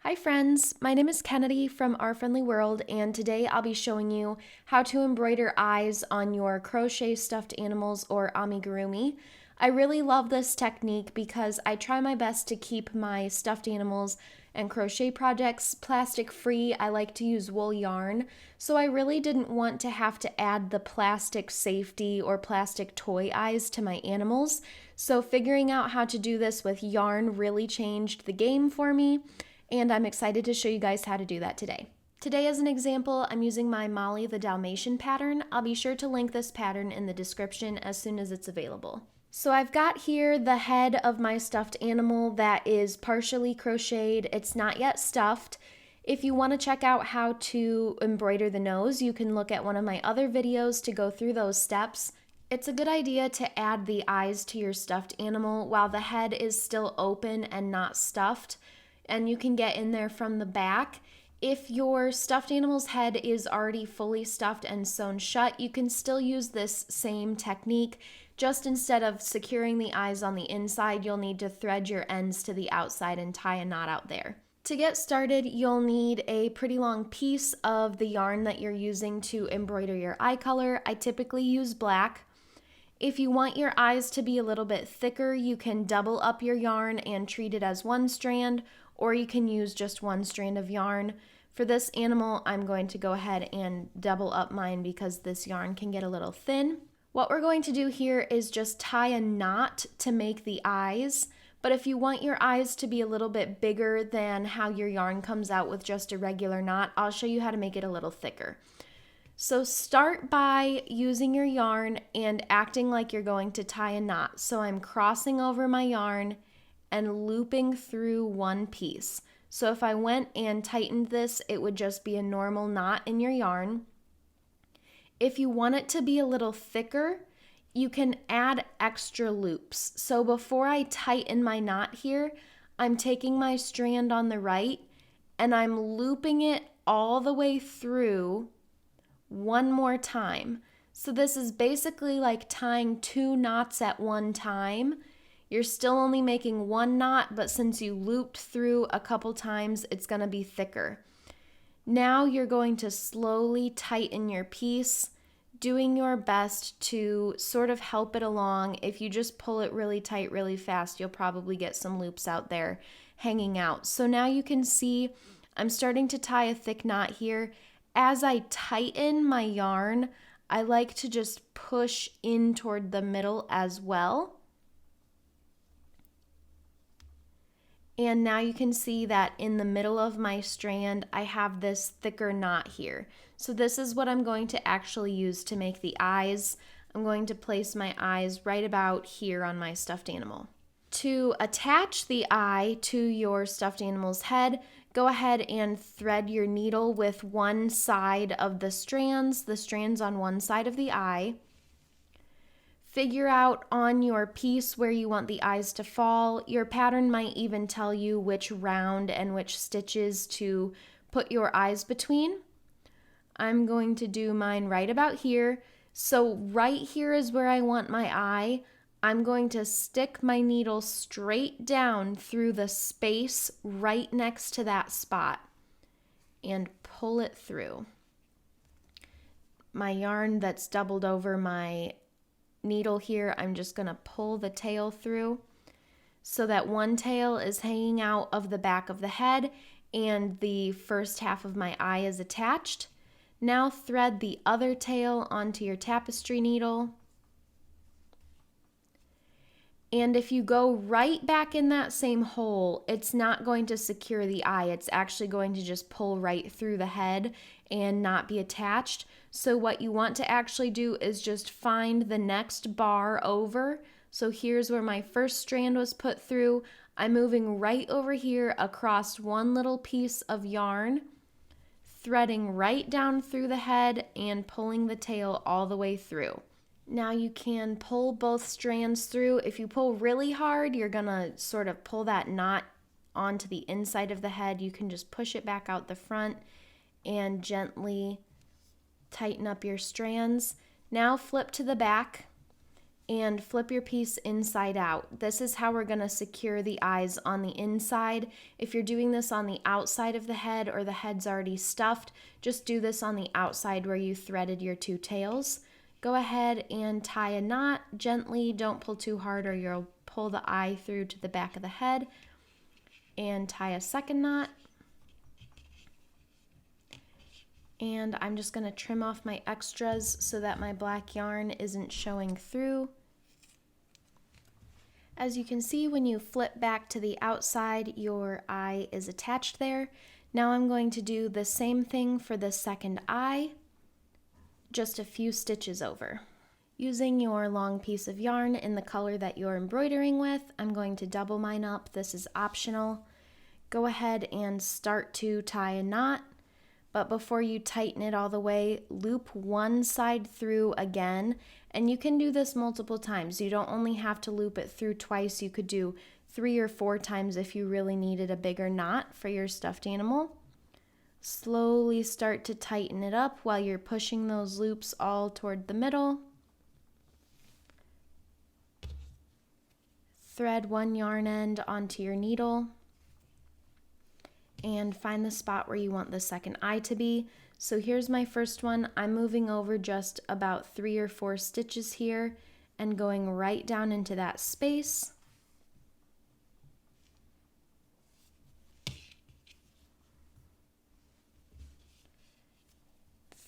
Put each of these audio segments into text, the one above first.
Hi friends, my name is Kennedy from Our Friendly World, and today I'll be showing you how to embroider eyes on your crochet stuffed animals or amigurumi. I really love this technique because I try my best to keep my stuffed animals and crochet projects plastic free. I like to use wool yarn, so I really didn't want to have to add the plastic safety or plastic toy eyes to my animals. So figuring out how to do this with yarn really changed the game for me, and I'm excited to show you guys how to do that today. Today, as an example, I'm using my Molly the Dalmatian pattern. I'll be sure to link this pattern in the description as soon as it's available. So I've got here the head of my stuffed animal that is partially crocheted. It's not yet stuffed. If you want to check out how to embroider the nose, you can look at one of my other videos to go through those steps. It's a good idea to add the eyes to your stuffed animal while the head is still open and not stuffed, and you can get in there from the back. If your stuffed animal's head is already fully stuffed and sewn shut, you can still use this same technique. Just instead of securing the eyes on the inside, you'll need to thread your ends to the outside and tie a knot out there. To get started, you'll need a pretty long piece of the yarn that you're using to embroider your eye color. I typically use black. If you want your eyes to be a little bit thicker, you can double up your yarn and treat it as one strand, or you can use just one strand of yarn. For this animal, I'm going to go ahead and double up mine because this yarn can get a little thin. What we're going to do here is just tie a knot to make the eyes, but if you want your eyes to be a little bit bigger than how your yarn comes out with just a regular knot, I'll show you how to make it a little thicker. So start by using your yarn and acting like you're going to tie a knot. So I'm crossing over my yarn and looping through one piece. So if I went and tightened this, it would just be a normal knot in your yarn. If you want it to be a little thicker, you can add extra loops. So before I tighten my knot here, I'm taking my strand on the right and I'm looping it all the way through one more time. So this is basically like tying two knots at one time. You're still only making one knot, but since you looped through a couple times, it's going to be thicker. Now you're going to slowly tighten your piece, doing your best to sort of help it along. If you just pull it really tight, really fast, you'll probably get some loops out there hanging out. So now you can see I'm starting to tie a thick knot here. As I tighten my yarn, I like to just push in toward the middle as well. And now you can see that in the middle of my strand, I have this thicker knot here. So this is what I'm going to actually use to make the eyes. I'm going to place my eyes right about here on my stuffed animal. To attach the eye to your stuffed animal's head, go ahead and thread your needle with one side of the strands on one side of the eye. Figure out on your piece where you want the eyes to fall. Your pattern might even tell you which round and which stitches to put your eyes between. I'm going to do mine right about here. So right here is where I want my eye. I'm going to stick my needle straight down through the space right next to that spot and pull it through. My yarn that's doubled over my needle here, I'm just going to pull the tail through so that one tail is hanging out of the back of the head and the first half of my eye is attached. Now thread the other tail onto your tapestry needle. And if you go right back in that same hole, it's not going to secure the eye. It's actually going to just pull right through the head and not be attached. So what you want to actually do is just find the next bar over. So here's where my first strand was put through. I'm moving right over here across one little piece of yarn, threading right down through the head and pulling the tail all the way through. Now you can pull both strands through. If you pull really hard, you're gonna sort of pull that knot onto the inside of the head. You can just push it back out the front and gently tighten up your strands. Now flip to the back and flip your piece inside out. This is how we're going to secure the eyes on the inside. If you're doing this on the outside of the head or the head's already stuffed, just do this on the outside where you threaded your two tails. Go ahead and tie a knot gently. Don't pull too hard or you'll pull the eye through to the back of the head. And tie a second knot. And I'm just going to trim off my extras so that my black yarn isn't showing through. As you can see, when you flip back to the outside, your eye is attached there. Now I'm going to do the same thing for the second eye, just a few stitches over. Using your long piece of yarn in the color that you're embroidering with, I'm going to double mine up. This is optional. Go ahead and start to tie a knot, but before you tighten it all the way, loop one side through again. And you can do this multiple times. You don't only have to loop it through twice. You could do 3 or 4 times if you really needed a bigger knot for your stuffed animal. Slowly start to tighten it up while you're pushing those loops all toward the middle. Thread one yarn end onto your needle and find the spot where you want the second eye to be. So here's my first one. I'm moving over just about 3 or 4 stitches here and going right down into that space.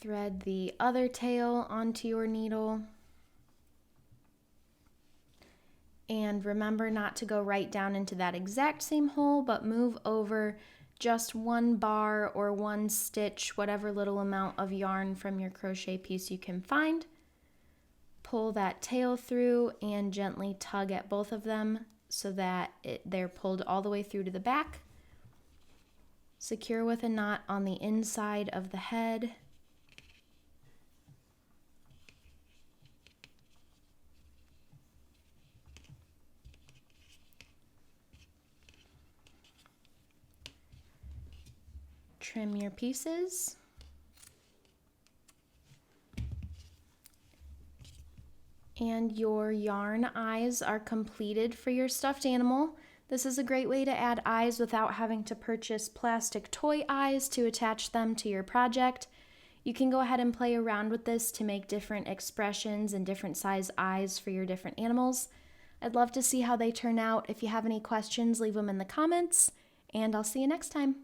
Thread the other tail onto your needle. And remember not to go right down into that exact same hole, but move over just 1 bar or 1 stitch, whatever little amount of yarn from your crochet piece you can find. Pull that tail through and gently tug at both of them so that they're pulled all the way through to the back. Secure with a knot on the inside of the head. Trim your pieces. And your yarn eyes are completed for your stuffed animal. This is a great way to add eyes without having to purchase plastic toy eyes to attach them to your project. You can go ahead and play around with this to make different expressions and different size eyes for your different animals. I'd love to see how they turn out. If you have any questions, leave them in the comments, and I'll see you next time.